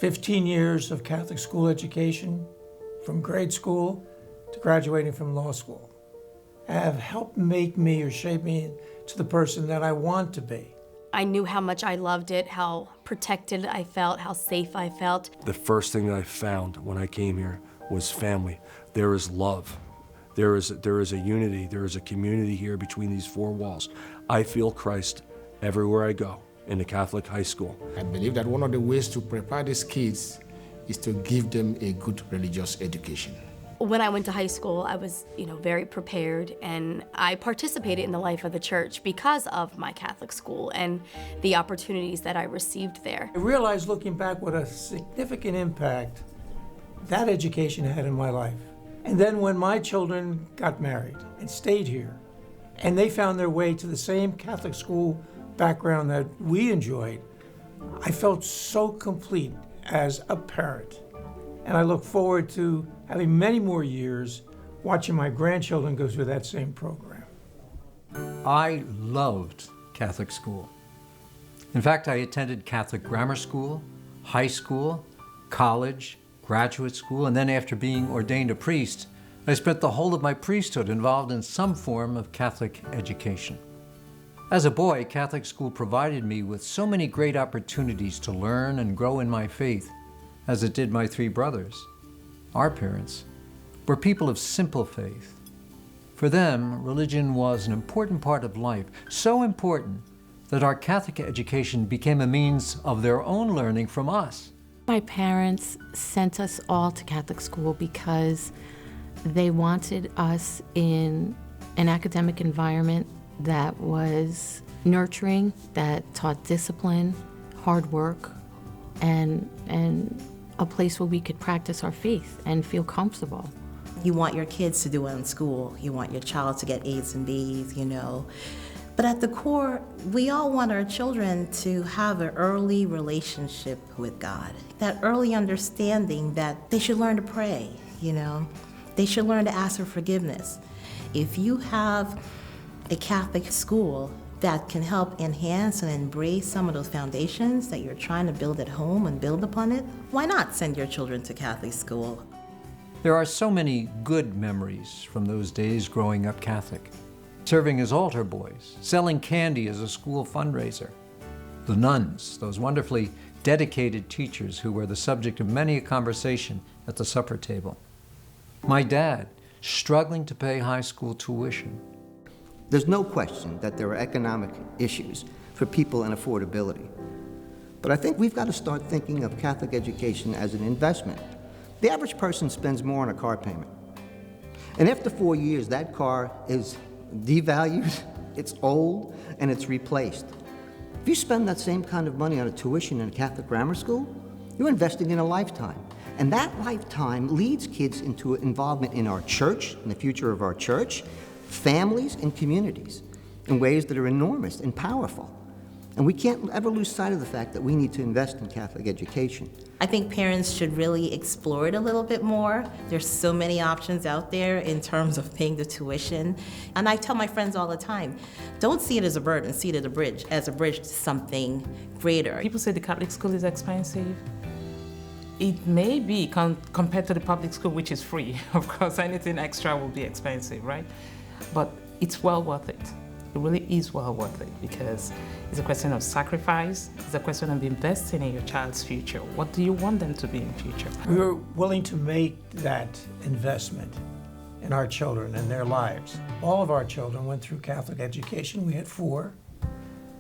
15 years of Catholic school education, from grade school to graduating from law school, have helped make me or shape me to the person that I want to be. I knew how much I loved it, how protected I felt, how safe I felt. The first thing that I found when I came here was family. There is love. There is a unity, there is a community here between these four walls. I feel Christ everywhere I go in the Catholic high school. I believe that one of the ways to prepare these kids is to give them a good religious education. When I went to high school, I was, very prepared, and I participated in the life of the church because of my Catholic school and the opportunities that I received there. I realized looking back what a significant impact that education had in my life. And then when my children got married and stayed here, and they found their way to the same Catholic school background that we enjoyed, I felt so complete as a parent. And I look forward to having many more years watching my grandchildren go through that same program. I loved Catholic school. In fact, I attended Catholic grammar school, high school, college, graduate school, and then after being ordained a priest, I spent the whole of my priesthood involved in some form of Catholic education. As a boy, Catholic school provided me with so many great opportunities to learn and grow in my faith, as it did my three brothers. Our parents were people of simple faith. For them, religion was an important part of life, so important that our Catholic education became a means of their own learning from us. My parents sent us all to Catholic school because they wanted us in an academic environment that was nurturing, that taught discipline, hard work, and a place where we could practice our faith and feel comfortable. You want your kids to do well in school. You want your child to get A's and B's, But at the core, we all want our children to have an early relationship with God. That early understanding that they should learn to pray, They should learn to ask for forgiveness. If you have a Catholic school that can help enhance and embrace some of those foundations that you're trying to build at home and build upon it, why not send your children to Catholic school? There are so many good memories from those days growing up Catholic. Serving as altar boys, selling candy as a school fundraiser. The nuns, those wonderfully dedicated teachers who were the subject of many a conversation at the supper table. My dad, struggling to pay high school tuition. There's no question that there are economic issues for people and affordability. But I think we've got to start thinking of Catholic education as an investment. The average person spends more on a car payment. And after 4 years, that car is devalued, it's old, and it's replaced. If you spend that same kind of money on a tuition in a Catholic grammar school, you're investing in a lifetime. And that lifetime leads kids into involvement in our church, in the future of our church, families, and communities in ways that are enormous and powerful. And we can't ever lose sight of the fact that we need to invest in Catholic education. I think parents should really explore it a little bit more. There's so many options out there in terms of paying the tuition. And I tell my friends all the time, don't see it as a burden, see it as a bridge to something greater. People say the Catholic school is expensive. It may be compared to the public school, which is free. Of course, anything extra will be expensive, right? But it's well worth it. It really is well worth it because it's a question of sacrifice. It's a question of investing in your child's future. What do you want them to be in the future? We were willing to make that investment in our children and their lives. All of our children went through Catholic education. We had 4.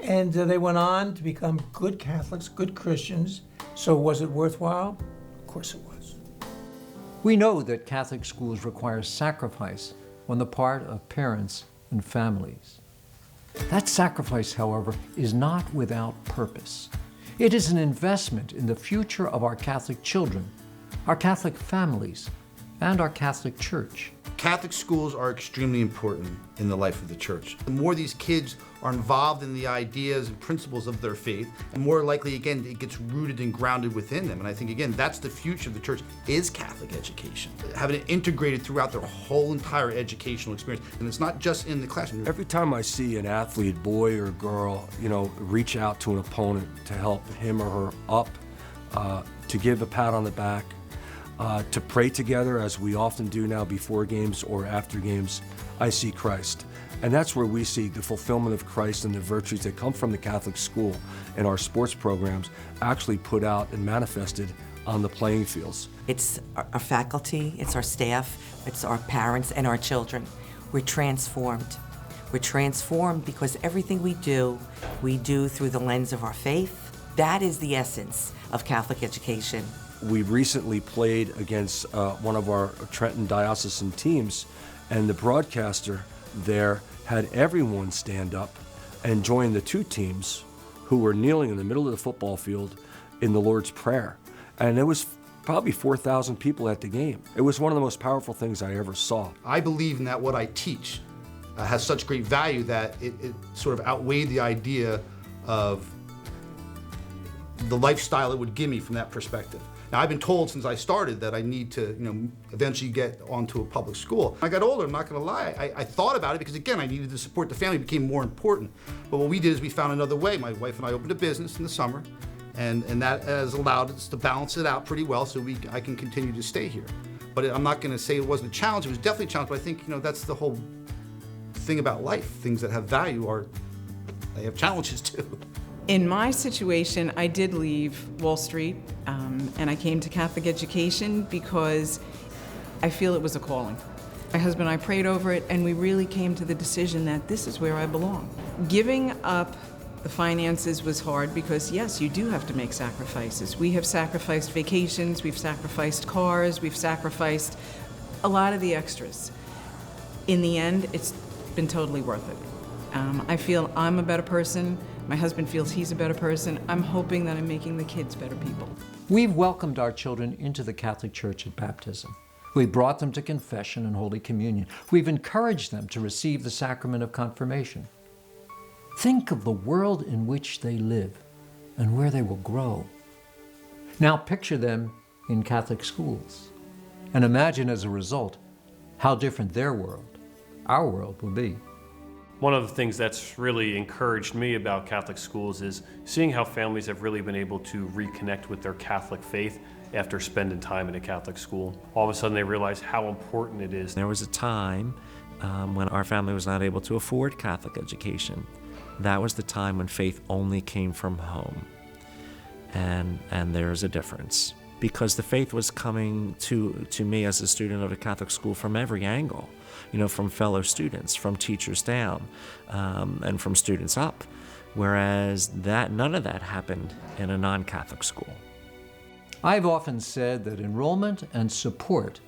And they went on to become good Catholics, good Christians. So was it worthwhile? Of course it was. We know that Catholic schools require sacrifice on the part of parents and families. That sacrifice, however, is not without purpose. It is an investment in the future of our Catholic children, our Catholic families, and our Catholic Church. Catholic schools are extremely important in the life of the church. The more these kids are involved in the ideas and principles of their faith, the more likely, again, it gets rooted and grounded within them. And I think, again, that's the future of the church, is Catholic education. Having it integrated throughout their whole entire educational experience. And it's not just in the classroom. Every time I see an athlete, boy or girl, reach out to an opponent to help him or her up, to give a pat on the back, to pray together as we often do now before games or after games. I see Christ. And that's where we see the fulfillment of Christ and the virtues that come from the Catholic school and our sports programs actually put out and manifested on the playing fields. It's our faculty, it's our staff, it's our parents and our children. We're transformed. We're transformed because everything we do through the lens of our faith. That is the essence of Catholic education. We recently played against one of our Trenton diocesan teams, and the broadcaster there had everyone stand up and join the two teams who were kneeling in the middle of the football field in the Lord's Prayer. And there was probably 4,000 people at the game. It was one of the most powerful things I ever saw. I believe in that what I teach has such great value that it sort of outweighed the idea of the lifestyle it would give me from that perspective. Now, I've been told since I started that I need to, eventually get onto a public school. When I got older, I'm not gonna lie, I thought about it because, again, I needed to support the family. It became more important. But what we did is we found another way. My wife and I opened a business in the summer, and that has allowed us to balance it out pretty well so I can continue to stay here. But I'm not gonna say it wasn't a challenge. It was definitely a challenge, but I think, that's the whole thing about life. Things that have value they have challenges too. In my situation, I did leave Wall Street, and I came to Catholic education because I feel it was a calling. My husband and I prayed over it, and we really came to the decision that this is where I belong. Giving up the finances was hard because, yes, you do have to make sacrifices. We have sacrificed vacations, we've sacrificed cars, we've sacrificed a lot of the extras. In the end, it's been totally worth it. I feel I'm a better person. My husband feels he's a better person. I'm hoping that I'm making the kids better people. We've welcomed our children into the Catholic Church at baptism. We've brought them to confession and Holy Communion. We've encouraged them to receive the sacrament of confirmation. Think of the world in which they live and where they will grow. Now picture them in Catholic schools and imagine as a result how different their world, our world, will be. One of the things that's really encouraged me about Catholic schools is seeing how families have really been able to reconnect with their Catholic faith after spending time in a Catholic school. All of a sudden they realize how important it is. There was a time when our family was not able to afford Catholic education. That was the time when faith only came from home. And there's a difference. Because the faith was coming to me as a student of a Catholic school from every angle. From fellow students, from teachers down, and from students up. Whereas none of that happened in a non-Catholic school. I've often said that enrollment and support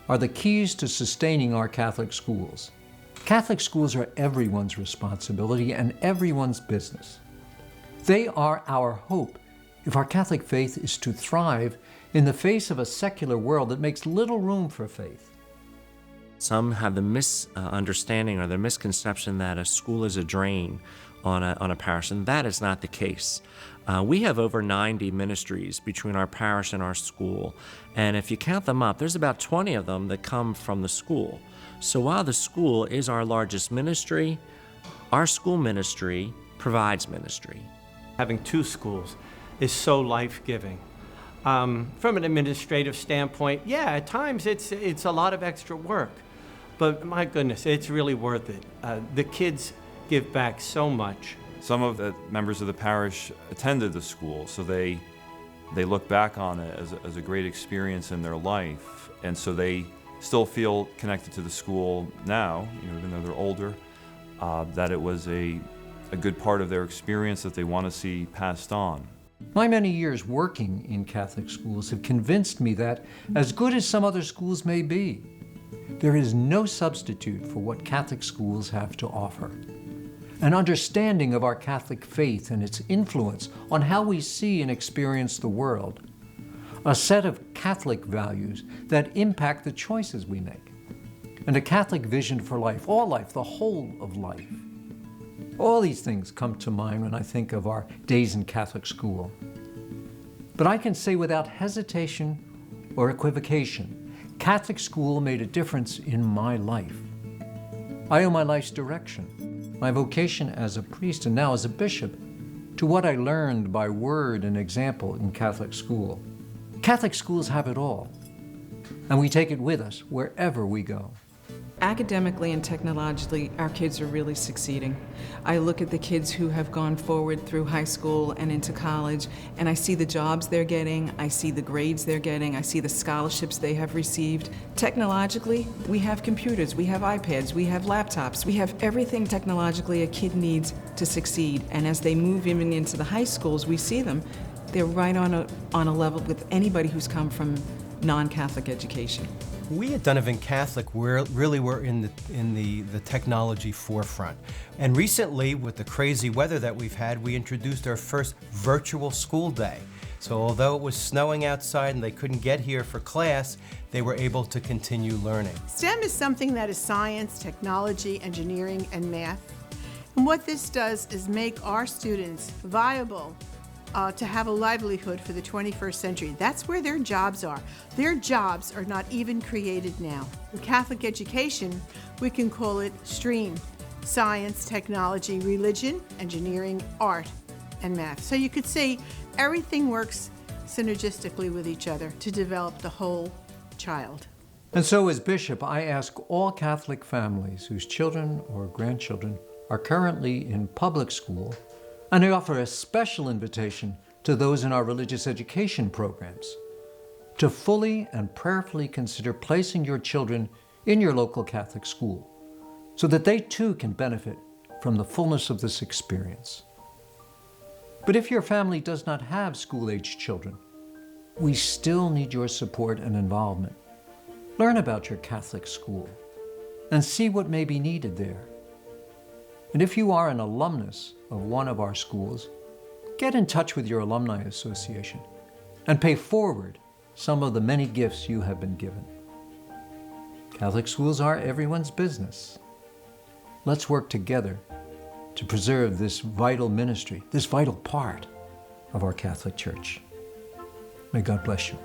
are the keys to sustaining our Catholic schools. Catholic schools are everyone's responsibility and everyone's business. They are our hope if our Catholic faith is to thrive in the face of a secular world that makes little room for faith. Some have the misunderstanding or the misconception that a school is a drain on a parish, and that is not the case. We have over 90 ministries between our parish and our school, and if you count them up, there's about 20 of them that come from the school. So while the school is our largest ministry, our school ministry provides ministry. Having two schools is so life-giving. From an administrative standpoint, yeah, at times it's a lot of extra work. But my goodness, it's really worth it. The kids give back so much. Some of the members of the parish attended the school, so they look back on it as a great experience in their life, and so they still feel connected to the school now, even though they're older, that it was a good part of their experience that they want to see passed on. My many years working in Catholic schools have convinced me that, as good as some other schools may be, there is no substitute for what Catholic schools have to offer. An understanding of our Catholic faith and its influence on how we see and experience the world. A set of Catholic values that impact the choices we make. And a Catholic vision for life, all life, the whole of life. All these things come to mind when I think of our days in Catholic school. But I can say without hesitation or equivocation, Catholic school made a difference in my life. I owe my life's direction, my vocation as a priest and now as a bishop, to what I learned by word and example in Catholic school. Catholic schools have it all, and we take it with us wherever we go. Academically and technologically, our kids are really succeeding. I look at the kids who have gone forward through high school and into college, and I see the jobs they're getting, I see the grades they're getting, I see the scholarships they have received. Technologically, we have computers, we have iPads, we have laptops, we have everything technologically a kid needs to succeed. And as they move even into the high schools, we see them, they're right on a level with anybody who's come from non-Catholic education. We at Donovan Catholic really were in the technology forefront. And recently, with the crazy weather that we've had, we introduced our first virtual school day. So although it was snowing outside and they couldn't get here for class, they were able to continue learning. STEM is something that is science, technology, engineering, and math. And what this does is make our students viable to have a livelihood for the 21st century. That's where their jobs are. Their jobs are not even created now. In Catholic education, we can call it STREAM: science, technology, religion, engineering, art, and math. So you could see everything works synergistically with each other to develop the whole child. And so as bishop, I ask all Catholic families whose children or grandchildren are currently in public school, and I offer a special invitation to those in our religious education programs to fully and prayerfully consider placing your children in your local Catholic school so that they too can benefit from the fullness of this experience. But if your family does not have school-aged children, we still need your support and involvement. Learn about your Catholic school and see what may be needed there. And if you are an alumnus of one of our schools, get in touch with your alumni association and pay forward some of the many gifts you have been given. Catholic schools are everyone's business. Let's work together to preserve this vital ministry, this vital part of our Catholic Church. May God bless you.